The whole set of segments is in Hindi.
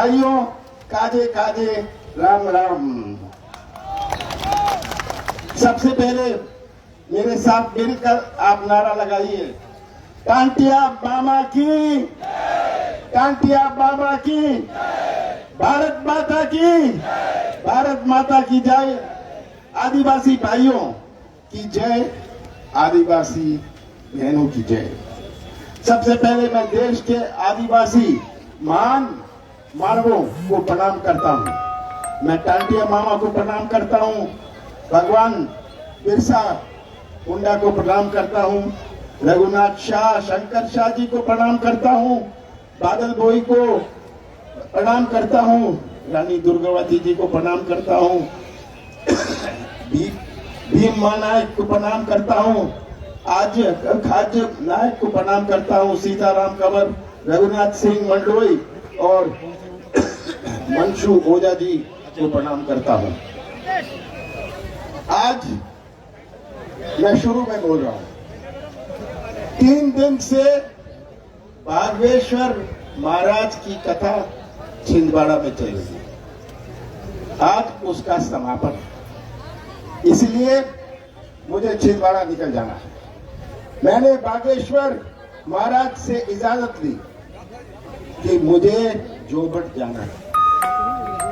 भाइयों, काजे काजे राम राम। सबसे पहले मेरे साथ मिलकर आप नारा लगाइए, टांटिया मामा की, टांटिया मामा की, भारत माता की, भारत माता की जय। आदिवासी भाइयों की जय, आदिवासी बहनों की जय। सबसे पहले मैं देश के आदिवासी महान मानवों को प्रणाम करता हूं। मैं टांटिया मामा को प्रणाम करता हूं, भगवान बिरसा मुंडा को प्रणाम करता हूं, रघुनाथ शाह, शंकर शाह जी को प्रणाम करता हूं, बादल भोई को प्रणाम करता हूं, रानी दुर्गावती जी को प्रणाम करता हूं, भीम नायक को प्रणाम करता हूं, आज खाद्य नायक को प्रणाम करता हूं, सीताराम कंवर, रघुनाथ सिंह मंडलोई और मंशु ओझा जी को प्रणाम करता हूं। आज मैं शुरू में बोल रहा हूं, 3 दिन से बागेश्वर महाराज की कथा छिंदवाड़ा में चल रही है। आज उसका समापन है, इसलिए मुझे छिंदवाड़ा निकल जाना है। मैंने बागेश्वर महाराज से इजाजत ली कि मुझे जोबट जाना है।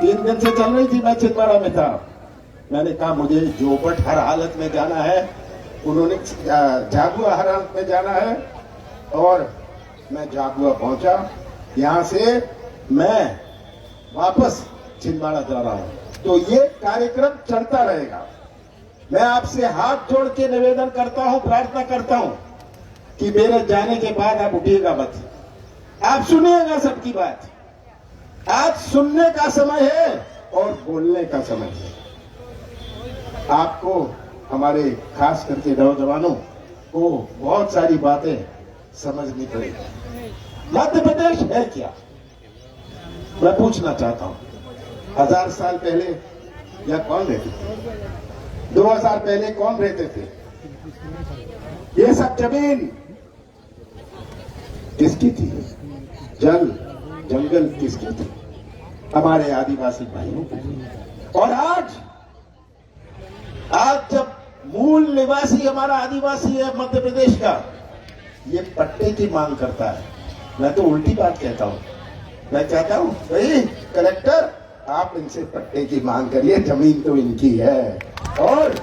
3 दिन से चल रही थी, मैं छिंदवाड़ा में था। मैंने कहा मुझे जोबट हर हालत में जाना है, उन्होंने झाबुआ हर हालत में जाना है, और मैं झाबुआ पहुंचा। यहां से मैं वापस छिंदवाड़ा जा रहा हूं, तो ये कार्यक्रम चलता रहेगा। मैं आपसे हाथ जोड़ के निवेदन करता हूं, प्रार्थना करता हूं कि मेरे जाने के बाद आप उठिएगा मत, आप सुनिएगा सबकी बात। आज सुनने का समय है और बोलने का समय है। आपको, हमारे खास करके नौजवानों को बहुत सारी बातें समझनी पड़ेगी। मध्य प्रदेश है क्या, मैं पूछना चाहता हूं। 1000 साल पहले या कौन रहते थे, 2000 पहले कौन रहते थे? ये सब जमीन किसकी थी? जल जंगल किसकी थी? हमारे आदिवासी भाइयों की। और आज जब मूल निवासी हमारा आदिवासी है मध्य प्रदेश का, ये पट्टे की मांग करता है। मैं तो उल्टी बात कहता हूं, मैं कहता हूं भाई कलेक्टर, आप इनसे पट्टे की मांग करिए, जमीन तो इनकी है और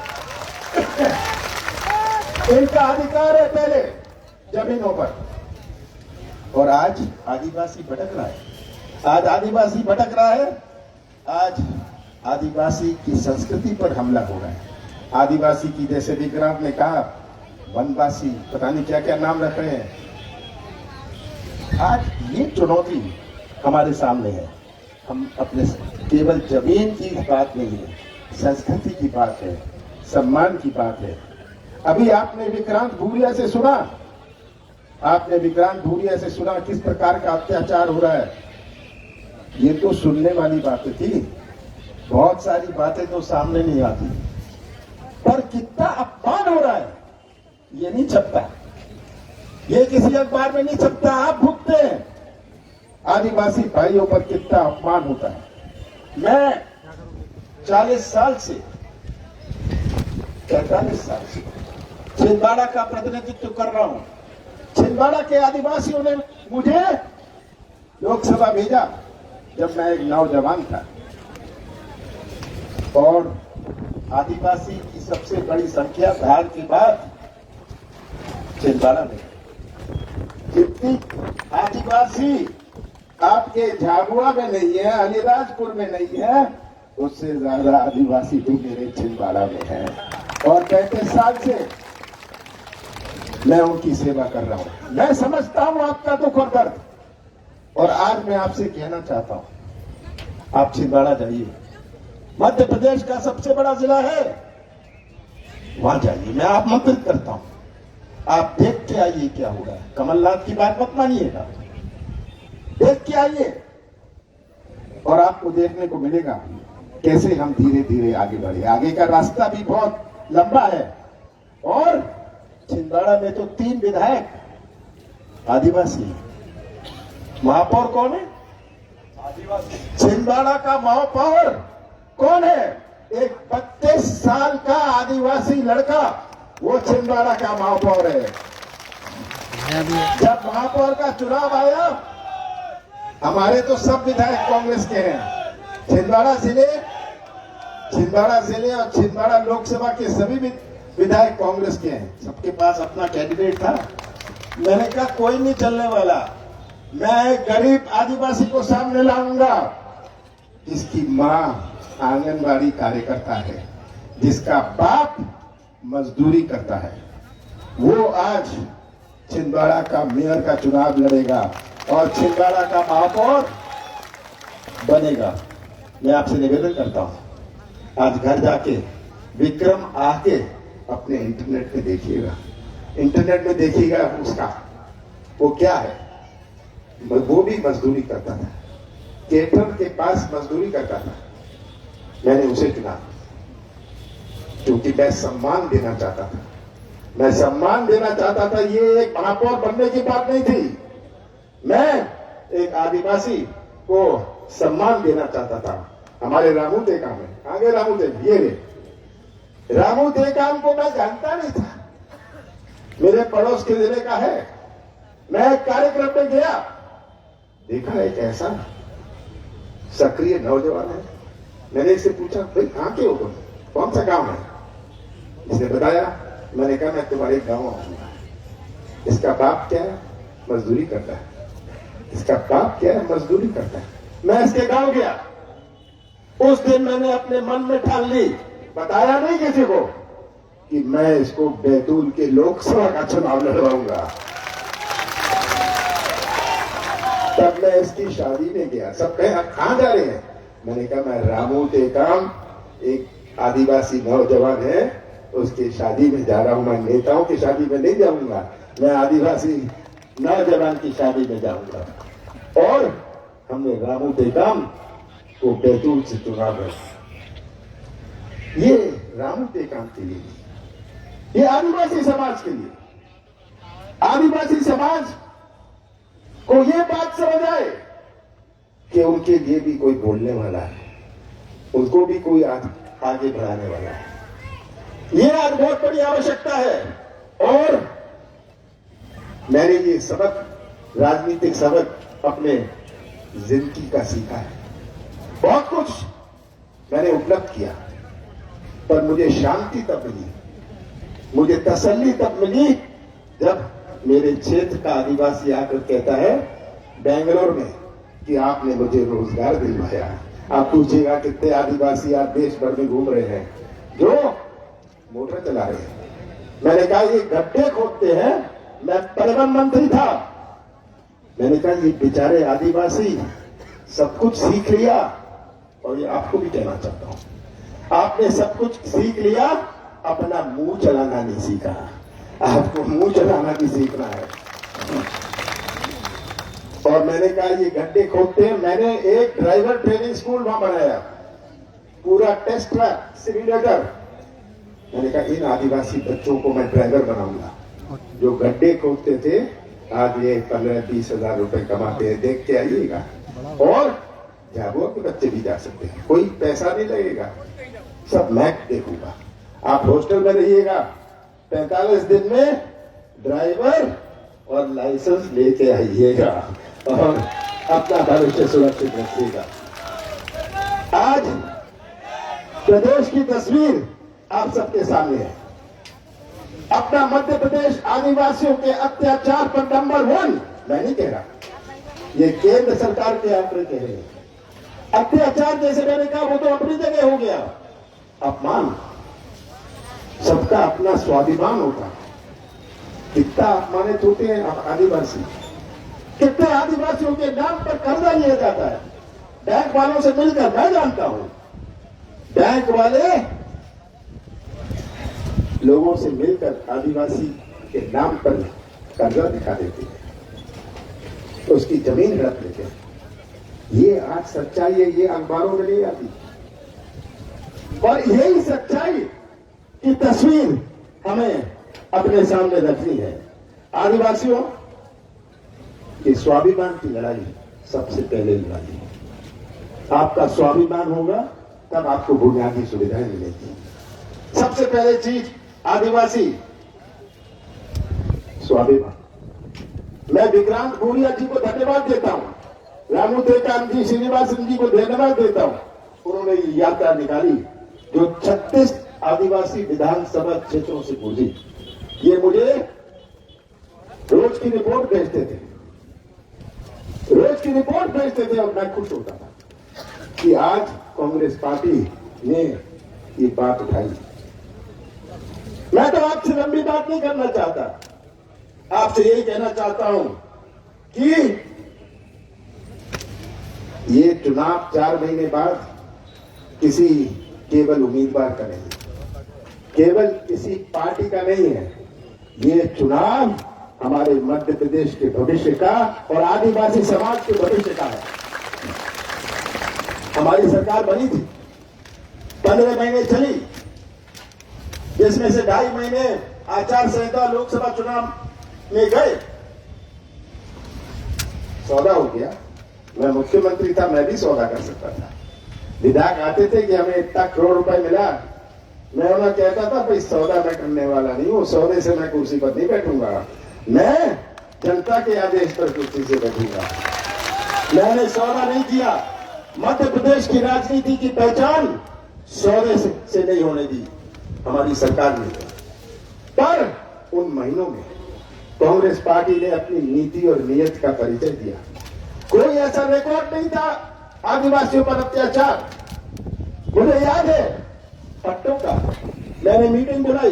इनका अधिकार है पहले जमीनों पर। और आज आदिवासी भटक रहा है, आज आदिवासी भटक रहा है, आज आदिवासी की संस्कृति पर हमला हो रहा है। आदिवासी की, जैसे विक्रांत ने कहा, वनवासी, पता नहीं क्या क्या नाम रख रहे हैं। आज ये चुनौती हमारे सामने है। हम अपने केवल जमीन की बात नहीं है, संस्कृति की बात है, सम्मान की बात है। अभी आपने विक्रांत भूरिया से सुना, आपने विक्रांत भूरिया से सुना किस प्रकार का अत्याचार हो रहा है। ये तो सुनने वाली बातें थी, बहुत सारी बातें तो सामने नहीं आती, पर कितना अपमान हो रहा है ये नहीं छपता, ये किसी अखबार में नहीं छपता। आप भुगते हैं, आदिवासी भाइयों पर कितना अपमान होता है। मैं 40 साल से, 45 साल से छिंदवाड़ा का प्रतिनिधित्व कर रहा हूं। छिंदवाड़ा के आदिवासियों ने मुझे लोकसभा भेजा जब मैं एक नौजवान था, और आदिवासी की सबसे बड़ी संख्या धार के बाद छिंदवाड़ा में। जितनी आदिवासी आपके झाबुआ में नहीं है, अलीराजपुर में नहीं है, उससे ज्यादा आदिवासी भी मेरे छिंदवाड़ा में है। और 35 साल से मैं उनकी सेवा कर रहा हूं। मैं समझता हूं आपका दुख और दर्द, और आज मैं आपसे कहना चाहता हूं, आप छिंदवाड़ा जाइए, मध्य प्रदेश का सबसे बड़ा जिला है, वहां जाइए। मैं आप आमंत्रित करता हूं, आप देख के आइए क्या हो रहा है। कमलनाथ की बात मत मानिएगा, देख के आइए, और आपको देखने को मिलेगा कैसे हम धीरे धीरे आगे बढ़े। आगे का रास्ता भी बहुत लंबा है, और छिंदवाड़ा में तो 3 विधायक आदिवासी हैं। महापौर कौन है? छिंदवाड़ा का महापौर कौन है? एक 32 साल का आदिवासी लड़का, वो छिंदवाड़ा का महापौर है। जब महापौर का चुनाव आया, हमारे तो सब विधायक कांग्रेस के हैं। छिंदवाड़ा जिले और छिंदवाड़ा लोकसभा के सभी विधायक कांग्रेस के हैं। सबके पास अपना कैंडिडेट था। मैंने कहा कोई नहीं चलने वाला, मैं गरीब आदिवासी को सामने लाऊंगा, जिसकी मां आंगनबाड़ी कार्यकर्ता है, जिसका बाप मजदूरी करता है, वो आज छिंदवाड़ा का मेयर का चुनाव लड़ेगा और छिंदवाड़ा का महापौर बनेगा। मैं आपसे निवेदन करता हूं, आज घर जाके विक्रम आके अपने इंटरनेट पे देखिएगा, इंटरनेट में देखिएगा उसका वो क्या है। वो भी मजदूरी करता था, केटर के पास मजदूरी करता था। मैंने उसे चुना क्योंकि मैं सम्मान देना चाहता था। मैं सम्मान देना चाहता था। ये एक महापौर बनने की बात नहीं थी। मैं एक आदिवासी को सम्मान देना चाहता था। हमारे रामू टेकाम है, आगे रामू टेकाम, ये रे रामू टेकाम को मैं जानता नहीं था, मेरे पड़ोस के जिले का है। मैं एक कार्यक्रम में गया, देखा एक ऐसा सक्रिय नौजवान है। मैंने इससे पूछा, भाई कहां के हो तुम, कौन सा गांव है? इसने बताया। मैंने कहा मैं तुम्हारे गांव आऊंगा। इसका बाप क्या है? मजदूरी करता है। इसका बाप क्या है? मजदूरी करता है। मैं इसके गांव गया। उस दिन मैंने अपने मन में ठान ली, बताया नहीं किसी को, कि मैं इसको बैतूल के लोकसभा का चुनाव लड़वाऊंगा। तब मैं इसकी शादी में गया। सब कहे आप कहां जा रहे हैं? मैंने कहा मैं रामू टेकाम, एक आदिवासी नौजवान है, उसकी शादी में जा रहा हूं। मैं नेताओं की शादी में नहीं जाऊंगा, मैं आदिवासी नौजवान की शादी में जाऊंगा। और हमने रामू टेकाम को बैतूल से चुना है। ये रामू टेकाम के लिए, ये आदिवासी समाज के लिए, आदिवासी समाज को ये बात समझ आए कि उनके लिए भी कोई बोलने वाला है, उनको भी कोई आगे बढ़ाने वाला है। ये आज बहुत बड़ी आवश्यकता है। और मैंने ये सबक, राजनीतिक सबक अपने जिंदगी का सीखा है। बहुत कुछ मैंने उपलब्ध किया, पर मुझे शांति तब मिली, मुझे तसल्ली तब मिली जब मेरे क्षेत्र का आदिवासी आकर कहता है बेंगलोर में कि आपने मुझे रोजगार दिलवाया। आप पूछिएगा कितने आदिवासी आज देश भर में घूम रहे हैं जो मोटर चला रहे हैं। मैंने कहा ये गड्ढे खोदते हैं, मैं परिवहन मंत्री था। मैंने कहा ये बेचारे आदिवासी सब कुछ सीख लिया, और ये आपको भी कहना चाहता हूं, आपने सब कुछ सीख लिया, अपना मुंह चलाना नहीं सीखा। आपको मुंह चलाना भी सीखना है। और मैंने कहा ये गड्ढे खोदते हैं। मैंने एक ड्राइवर ट्रेनिंग स्कूल वहां बनाया, पूरा टेस्ट ट्रैक सिम्युलेटर। मैंने कहा इन आदिवासी बच्चों को मैं ड्राइवर बनाऊंगा। जो गड्ढे खोदते थे आज ये 15-20 हजार रुपए कमाते हैं, देख के आइएगा। और झाबुआ के बच्चे भी जा सकते हैं, कोई पैसा नहीं लगेगा, सब मैं देखूंगा। आप हॉस्टल में रहिएगा, 45 दिन में ड्राइवर और लाइसेंस लेके आइएगा और अपना भविष्य सुरक्षित रखिएगा। आज प्रदेश की तस्वीर आप सबके सामने है। अपना मध्य प्रदेश आदिवासियों के अत्याचार पर नंबर 1, मैं नहीं कह रहा, ये केंद्र सरकार के आंकड़े कह रहे हैं। अत्याचार जैसे मैंने कहा वो तो अपनी जगह हो गया, अपमान, सबका अपना स्वाभिमान होता है। कितना अपमानित होते हैं आदिवासी, कितने आदिवासियों के नाम पर कर्जा लिया जाता है। बैंक वालों से मिलकर मैं जानता हूं, बैंक वाले लोगों से मिलकर आदिवासी के नाम पर कर्जा दिखा देते हैं, उसकी जमीन हड़प लेते हैं। ये आज सच्चाई है, ये अखबारों में नहीं आती। और यही सच्चाई की तस्वीर हमें अपने सामने रखनी है। आदिवासियों के स्वाभिमान की लड़ाई सबसे पहले लड़ाई है। आपका स्वाभिमान होगा, तब आपको बुनियादी सुविधाएं मिलेगी। सबसे पहले चीज आदिवासी स्वाभिमान। मैं विक्रांत भूरिया जी को धन्यवाद देता हूं, रामू टेकाम जी, श्रीनिवासन जी को धन्यवाद देता हूं। उन्होंने ये यात्रा निकाली जो 36 आदिवासी विधानसभा क्षेत्रों से गुजरी। ये मुझे रोज की रिपोर्ट भेजते थे, और मैं खुश होता था कि आज कांग्रेस पार्टी ने ये बात उठाई। मैं तो आपसे लंबी बात नहीं करना चाहता, आपसे यही कहना चाहता हूं कि ये चुनाव 4 महीने बाद किसी केवल उम्मीदवार का नहीं, केवल किसी पार्टी का नहीं है। ये चुनाव हमारे मध्य प्रदेश के भविष्य का और आदिवासी समाज के भविष्य का है। हमारी सरकार बनी थी, 15 महीने चली, जिसमें से 2.5 महीने आचार संहिता लोकसभा चुनाव में गए। सौदा हो गया। मैं मुख्यमंत्री था, मैं भी सौदा कर सकता था। विधायक आते थे कि हमें इतना करोड़ रुपए मिला, मैं उन्हें कहता था भाई सौदा मैं करने वाला नहीं हूं, सौदे से मैं कुर्सी पर नहीं बैठूंगा, मैं जनता के आदेश पर कुर्सी से बैठूंगा। मैंने सौदा नहीं किया। मध्य प्रदेश की राजनीति की पहचान सौदे से नहीं होने दी हमारी सरकार ने। पर उन महीनों में कांग्रेस पार्टी ने अपनी नीति और नीयत का परिचय दिया। कोई ऐसा रिकॉर्ड नहीं था आदिवासियों पर अत्याचार। मुझे याद है पट्टों का, मैंने मीटिंग बुलाई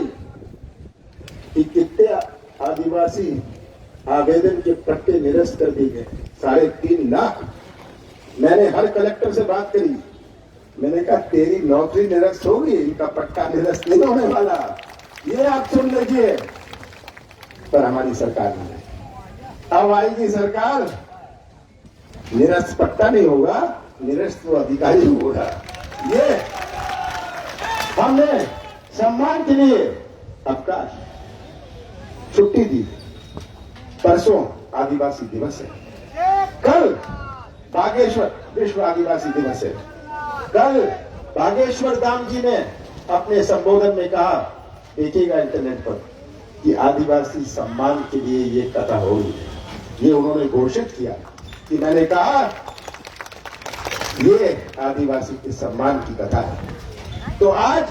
कि कितने आदिवासी आवेदन के पट्टे निरस्त कर दिए गए, 3.5 लाख। मैंने हर कलेक्टर से बात करी, मैंने कहा तेरी नौकरी निरस्त होगी, इनका पट्टा निरस्त नहीं होने वाला, ये आप सुन लीजिए। पर हमारी सरकार ने, अब आएगी सरकार, निरस्त पट्टा नहीं होगा, निरस्त तो अधिकारी होगा। ये हमने सम्मान के लिए अवकाश, छुट्टी दी। परसों आदिवासी दिवस है, कल बागेश्वर विश्व आदिवासी दिवस है। कल बागेश्वर धाम जी ने अपने संबोधन में कहा, देखिएगा इंटरनेट पर, कि आदिवासी सम्मान के लिए ये कथा होगी। ये उन्होंने घोषित किया कि मैंने कहा ये आदिवासी के सम्मान की कथा है। तो आज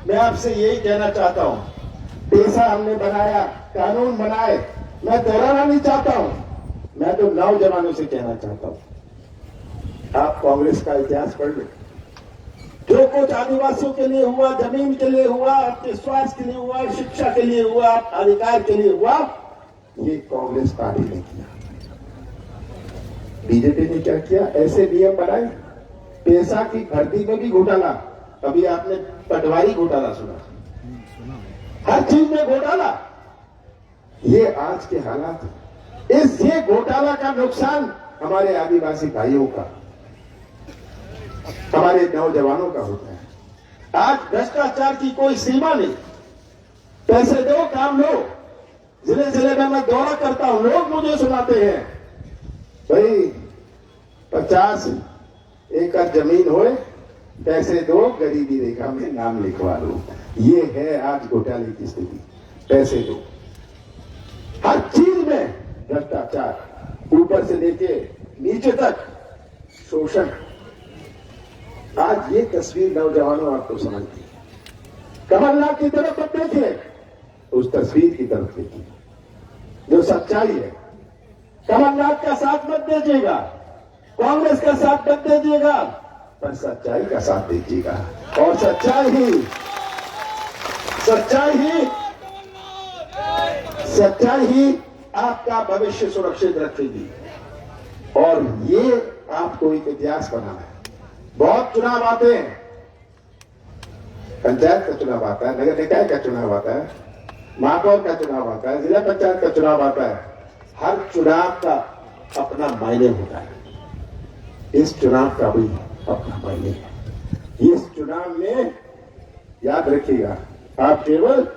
मैं आपसे यही कहना चाहता हूं, पेशा हमने बनाया, कानून बनाए, मैं दोहराना नहीं चाहता हूं। मैं तो नौजवानों से कहना चाहता हूं, आप कांग्रेस का इतिहास पढ़ लो। जो कुछ आदिवासियों के लिए हुआ, जमीन के लिए हुआ, आपके स्वास्थ्य के लिए हुआ, शिक्षा के लिए हुआ, अधिकार के लिए हुआ, ये कांग्रेस पार्टी ने किया। बीजेपी ने क्या किया? ऐसे नियम बनाए, पेशा की भर्ती में भी घोटाला। अभी आपने पटवारी घोटाला सुना, हर चीज में घोटाला। ये आज के हालात, ये घोटाला का नुकसान हमारे आदिवासी भाइयों का, हमारे नौजवानों का होता है। आज भ्रष्टाचार की कोई सीमा नहीं। पैसे दो, काम लो। जिले जिले में मैं दौरा करता हूं, लोग मुझे सुनाते हैं, भाई 50 एकड़ जमीन होए, पैसे दो, गरीबी रेखा में नाम लिखवा लो। ये है आज घोटाले की स्थिति। पैसे दो, हर चीज में भ्रष्टाचार, ऊपर से लेके नीचे तक शोषण। आज ये तस्वीर नौजवानों आपको समझती है। कमलनाथ की तरफ मत देखिए, उस तस्वीर की तरफ देखिए जो सच्चाई है। कमलनाथ का साथ मत दीजिएगा, कांग्रेस का साथ मत दीजिएगा, पर सच्चाई का साथ दीजिएगा। और सच्चाई ही आपका भविष्य सुरक्षित रखेगी। और ये आपको एक इतिहास बनाना है। बहुत चुनाव आते हैं, पंचायत का चुनाव आता है, नगर निकाय का चुनाव आता है, महापौर का चुनाव आता है, जिला पंचायत का चुनाव आता है। हर चुनाव का अपना मायने होता है। इस चुनाव का भी अपना मायने है। इस चुनाव में याद रखिएगा, आप केवल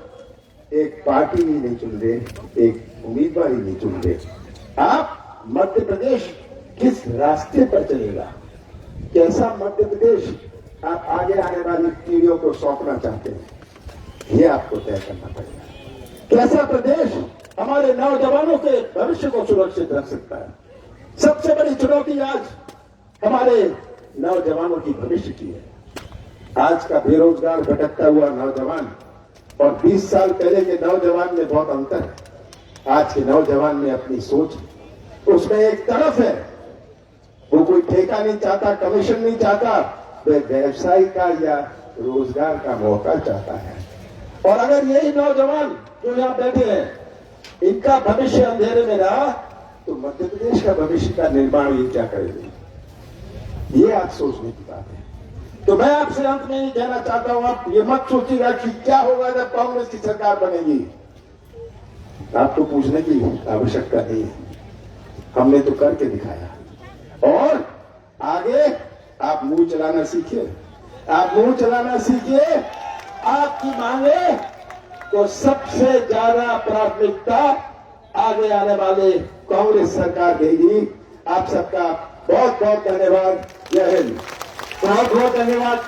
एक पार्टी ही नहीं चुन रहे, एक उम्मीदवार ही नहीं चुन रहे। आप मध्य प्रदेश किस रास्ते पर चलेगा, क्या कैसा मध्य प्रदेश आप आगे आने वाली पीढ़ियों को सौंपना चाहते हैं, ये आपको तय करना पड़ेगा। कैसा प्रदेश हमारे नौजवानों के भविष्य को सुरक्षित रख सकता है। सबसे बड़ी चुनौती आज हमारे नौजवानों की भविष्य की है। आज का बेरोजगार भटकता हुआ नौजवान और 20 साल पहले के नौजवान में बहुत अंतर है। आज के नौजवान में अपनी सोच, उसमें एक तरफ है वो कोई ठेका नहीं चाहता, कमीशन नहीं चाहता, वह व्यवसाय का या रोजगार का मौका चाहता है। और अगर यही नौजवान जो यहां बैठे हैं इनका भविष्य अंधेरे में रहा तो मध्य प्रदेश का भविष्य का निर्माण ये क्या करेंगे, ये आज सोचने की बात है। तो मैं आपसे अंत में ये कहना चाहता हूं, आप ये मत सोचिएगा कि क्या होगा जब कांग्रेस की सरकार बनेगी। आपको पूछने की आवश्यकता नहीं है, हमने तो करके दिखाया। और आगे आप मुंह चलाना सीखिए, आप मुंह चलाना सीखिए। आपकी मांगे तो सबसे ज्यादा प्राथमिकता आगे आने वाले कांग्रेस सरकार देगी। आप सबका बहुत बहुत धन्यवाद। जय हिंद। बहुत बहुत धन्यवाद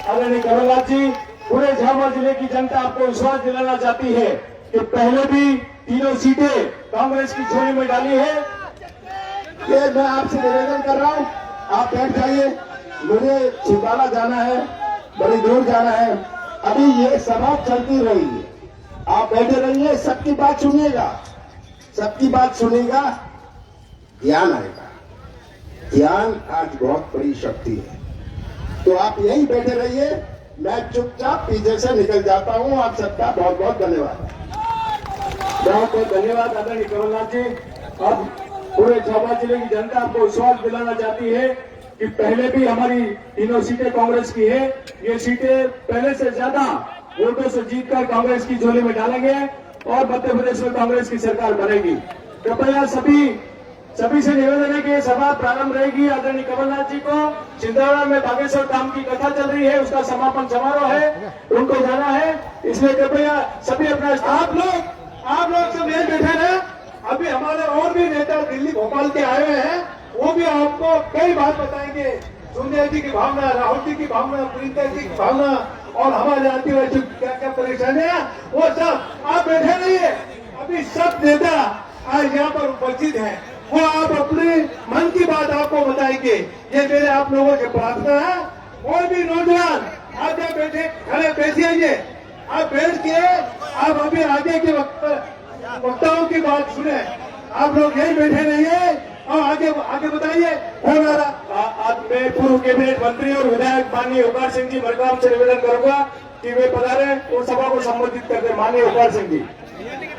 आदरणीय कमलनाथ जी। पूरे झाबुआ जिले की जनता आपको विश्वास दिलाना चाहती है कि पहले भी तीनों सीटें कांग्रेस की झोली में डाली है। ये मैं आपसे निवेदन कर रहा हूं, आप बैठ जाइए, मुझे छिंदवाड़ा जाना है, बड़ी दूर जाना है। अभी ये सभा चलती रहेगी, आप बैठे रहिए, सबकी बात सुनिएगा, सबकी बात सुनिएगा, ज्ञान आएगा। ज्ञान आज बहुत बड़ी शक्ति है। तो आप यहीं बैठे रहिए, मैं चुपचाप पीछे से निकल जाता हूं। आप सबका बहुत बहुत धन्यवाद। बहुत बहुत धन्यवाद आदरणीय कमलनाथ जी। अब पूरे झाबुआ जिले की जनता आपको विश्वास दिलाना चाहती है कि पहले भी हमारी तीनों सीटें कांग्रेस की है। ये सीटें पहले से ज्यादा वोटों से जीतकर कांग्रेस की झोली में डालेंगे और मध्य प्रदेश में कांग्रेस की सरकार बनेगी। कृपया सभी से निवेदन है कि ये सभा प्रारंभ रहेगी आदरणीय कमलनाथ जी को छिंदवाड़ा में बागेश्वर धाम की कथा चल रही है, उसका समापन समारोह है, उनको जाना है, इसलिए कृपया सभी अपना आप लोग सब यही बैठे रहे। अभी हमारे और भी नेता दिल्ली भोपाल के आए हुए हैं, वो भी आपको कई बात बताएंगे। सोनिया जी की भावना, राहुल जी की भावना, प्रियंका जी की भावना और हमारे आती हुए जो क्या क्या परेशानियां, वो सब आप बैठे रहिए। अभी सब नेता आज यहाँ पर उपस्थित हैं, वो आप अपने मन की बात आपको बताएंगे। ये मेरे आप लोगों से प्रार्थना है। और भी नौजवान आप यहाँ बैठे खड़े बैठिए, आप बैठ के आप अभी आगे के वक्ताओं की बात सुने। आप लोग यही बैठे रहिए और आगे बताइए। कौन आ रहा? आज मैं पूर्व कैबिनेट मंत्री और विधायक माननीय ओकार सिंह जी मरकाम से निवेदन करूंगा कि वे पधारे और सभा को संबोधित करते। माननीय ओकार सिंह जी।